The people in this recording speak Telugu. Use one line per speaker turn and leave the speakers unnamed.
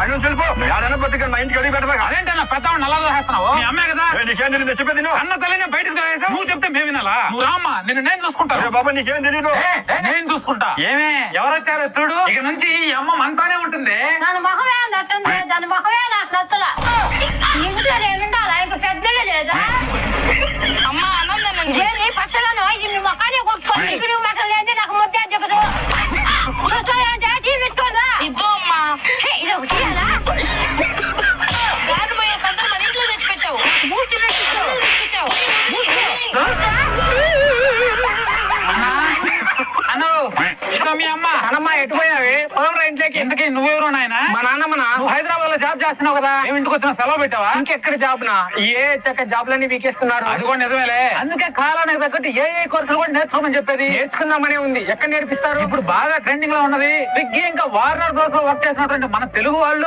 మా ఇంటికి అడిగి పెట్టబా.
అదేంటన్నా పెద్ద నల్లా దోసేస్తున్నావు? మీ అమ్మే కదా.
నీకేం తెలియదు చెప్పేది
అన్న తల్లిని బయటకు దోసేసావు. నువ్వు చెప్తే మేము వినాలా? నువ్వు రామ్మా, నిన్ను నేను చూసుకుంటాను.
బాబా నీకేం తెలీదు.
నేను చూసుకుంటా. ఏమే ఎవరొచ్చారో చూడు. ఇక నుంచి ఈ అమ్మ మనతోనే ఉంటుంది.
దాని మొహమే నచ్చింది, దాని మొహమే నాకు నచ్చల. ఇంట్లో నేను ఉండాలా? ఇంక పెద్దలే లేదా?
అమ్మ ఆనందం
ఇదేంటి పచ్చలను మీ మొక్కనే కొట్టుకోండి. చిగురు మటన్ లేదు, నాకు ముద్ద దిగదు. పెట్టుకోరా
ఇద్దు అమ్మా.
ఇది ఒకటి
గాలి పోయే సందర్భం మన ఇంట్లో తెచ్చిపెట్టావు. తీసుకొచ్చావు.
మీ అమ్మ అన్నమ్మ ఎటు పోయావి? పొలం ఇంట్లోకి. ఎందుకు నువ్వెవరు నాయన?
మా నాన్నమ్మ
నువ్వు హైదరాబాద్ లో జాబ్ చేస్తున్నావు కదా, మేము ఇంటికి వచ్చిన సెలవు పెట్టావా?
ఇంకెక్కడ జాబ్ నా ఏ చక్క జాబ్లన్నీ వీకేస్తున్నారు.
అది కూడా నిజమేలే. అందుకే కాలానికి తగ్గట్టు ఏ కోర్సులు కూడా నేర్చుకోమని చెప్పేది.
నేర్చుకుందామనే ఉంది. ఎక్కడ నేర్పిస్తారు?
ఇప్పుడు బాగా ట్రెండింగ్ లో ఉన్నది స్విగ్గీ ఇంకా వార్నర్ బ్రదర్స్ లో వర్క్ చేసినటువంటి మన తెలుగు వాళ్ళు